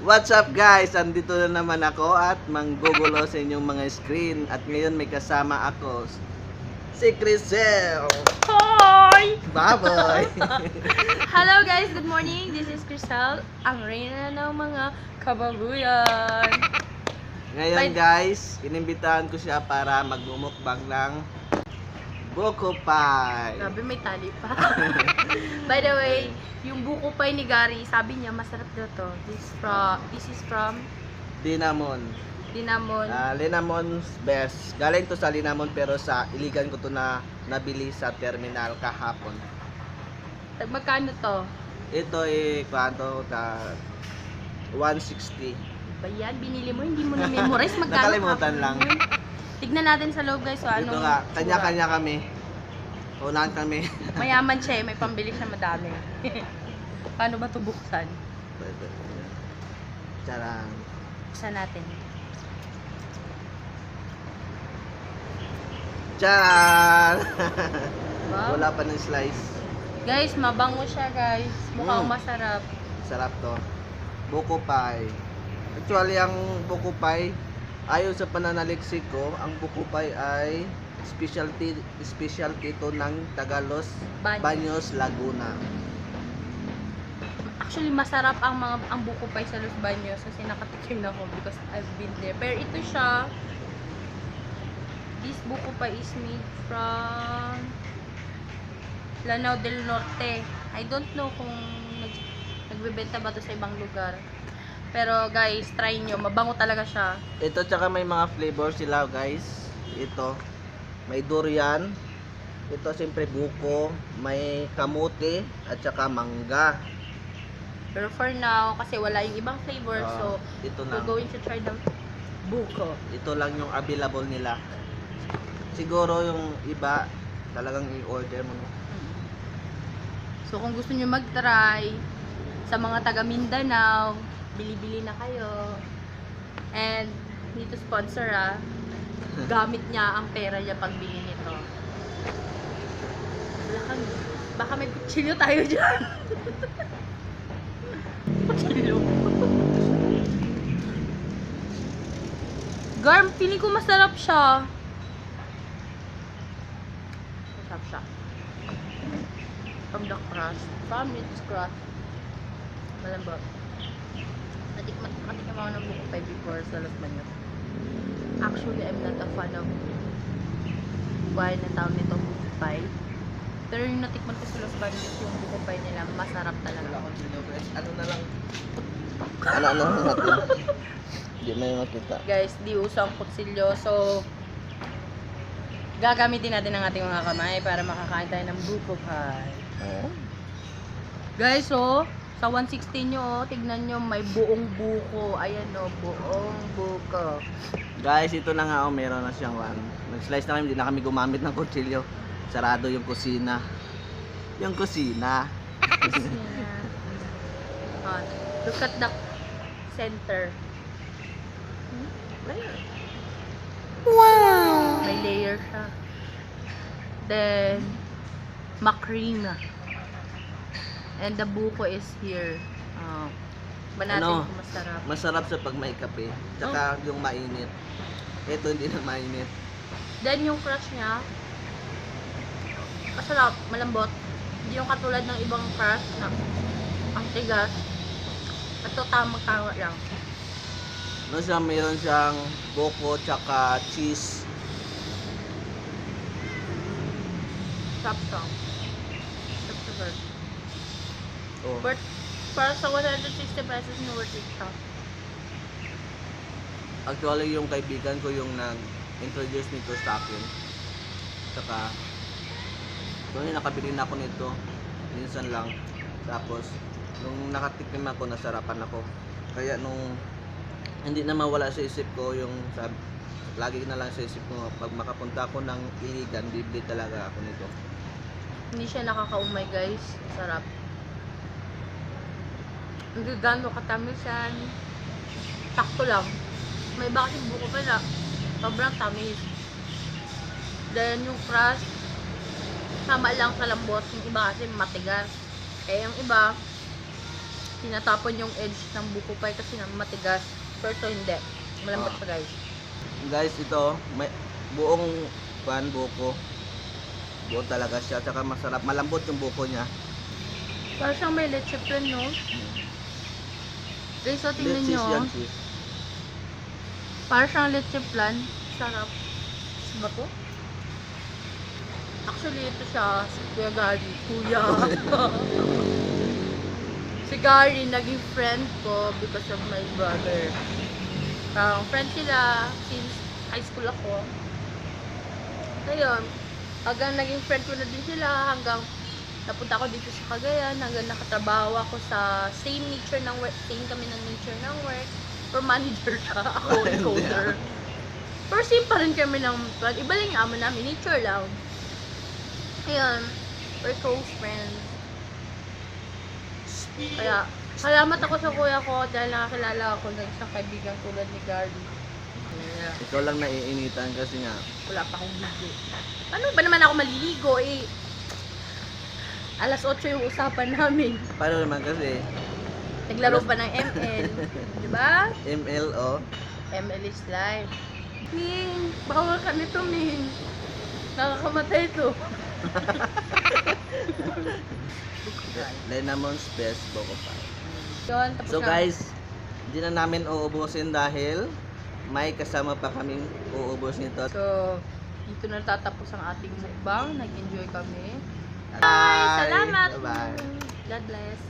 What's up guys? Andito na naman ako at manggugulo sa inyong mga screen. At ngayon may kasama ako, si Crisel. Hoy! Baboy! Hello guys, good morning. This is Crisel, ang reyna ng mga kababuyan. Ngayon guys, inimbitahan ko siya para magmumukbang ng buko pie. Grabe, may tali pa. By the way, yung buko pie ni Gary, sabi niya masarap daw to. This is from Dinamon. Dinamon. Linamon's best. Galing to sa Linamon pero sa iligan ko to na nabili sa terminal kahapon. Magkano to? Ito kwanto ta 160. Ba yan? Binili mo, hindi mo na-memorize magkano. Nakalimutan lang. Tignan natin sa loob guys. So, Ito anong nga, tsura. kanya-kanya kami. Unahan kami. Mayaman siya, may pambili siya madami. Paano ba ito buksan? Charang. Buksan natin. Charan! Wow. Wala pa ng slice. Guys, mabango siya guys. Mukhang Mm. masarap. Sarap to. Buko pie. Actually, ang buko pie, ayon sa pananaliksik ko, ang buko pie ay specialty to ng Tagalos, Baños. Baños, Laguna. Actually, masarap ang buko pie sa Los Baños kasi nakatikim na ako because I've been there. Pero ito siya, this buko pie is made from Lanao del Norte. I don't know kung nagbebenta ba to sa ibang lugar. Pero guys, try nyo. Mabango talaga siya. Ito tsaka may mga flavor sila guys. Ito, may durian. Ito siyempre buko, may kamote at saka mangga. Pero for now, kasi wala yung ibang flavor, so ito we're na. going to try the buko. Ito lang yung available nila. Siguro yung iba talagang i-order mo. No? So kung gusto nyo mag-try sa mga taga Mindanao, bili-bili na kayo. And dito sponsor gamit niya ang pera niya pagbili nito. Wala kang, baka may kutsilyo tayo dyan. Kutsilyo. Garm, feeling ko masarap siya. Masarap siya. From the crust. From its crust. Malambot. Natikman ako ng buko pie before sa Los Baños. Actually, I'm not a fan of kuhain na tawag nito buko pie. Pero yung natikman ko sa Los Baños, yung buko pie nila, masarap talaga. Ano na lang? Ano natin? Hindi may makita. Guys, di uso ang kutsilyo. So, gagamitin natin ang ating mga kamay para makakain tayo ng buko pie. Guys, so, sa 160 nyo, tignan nyo, may buong buko. Ayan o, buong buko. Guys, ito na nga meron na siyang one. Nag-slice na kami, hindi na kami gumamit ng kutsilyo. Sarado yung kusina. Yung kusina. Look at the center. Wow! May layer siya. Then, makrina. And the buko is here. Ba natin Ano? kung masarap. Masarap sa pag may kape. Tsaka yung mainit. Ito hindi na mainit. Then yung crush niya, masarap, malambot. Hindi yung katulad ng ibang crush na ang tigas. Ito tamang-tama lang. Ano siya, mayroon siyang buko tsaka cheese. Sarap siya. Sarap siya, girl. Oh. But para sa 160 pesos ni worth it siya. Actually, yung kaibigan ko yung nag-introduce nito sa akin. Tsaka, doon nakabili na ako nito. Minsan lang. Tapos, nung nakatikim ako, nasarapan ako. Kaya nung hindi na mawala sa isip ko yung lagi na lang sa isip ko, pag makapunta ako ng Iligan, bibili talaga ako nito. Hindi siya nakakaumay guys. Sarap. Hindi gano'n katamisan. Sakto lang. May iba kasi buko pala. Sobrang tamis. Then yung crust, tama lang sa lambot. Yung iba kasi matigas. Eh yung iba, tinatapon yung edge ng buko pie kasi na matigas. Pero ito hindi. Malambot pa guys. Guys, ito, may buong buko. Buo talaga siya, tsaka masarap. Malambot yung buko niya. Parang siyang may leche plan, no? Guys, so tingnan Cheese nyo. yan, cheese. Parang siyang leche plan. Sarap. Cheese ba to? Actually, ito siya. Si Kuya Gary. Kuya. Si Gary, naging friend ko because of my brother. Friend sila since high school ako. Ngayon, hanggang naging friend ko na din sila, hanggang napunta ako dito sa Cagayan, hanggang nakatrabaho ako sa same nature ng work, same kami ng nature ng work. Pero manager siya, ako encoder. Pero same pa rin kami ng, iba lang yung amo namin, nature lang. Ayun, we're close friends. Kaya, salamat ako sa kuya ko dahil nakakilala ako ng isang kaibigan tulad ni Gary. Yeah. Ikaw lang naiinitan kasi nga. Wala pa akong ligo. Ano ba naman ako maliligo eh? Alas 8 yung usapan namin. Paano naman kasi? Naglaro pa ng ML. Diba? MLO. ML is life. Min, bawal ka nito, Min. Nakakamatay to. Lenamon's best boko pa. Yun, tapos So na. guys, hindi na namin uubusin dahil may kasama pa kaming uubos nito. So, dito na tatapos ang ating mukbang. Nag-enjoy kami. Bye! Salamat! Bye-bye. God bless.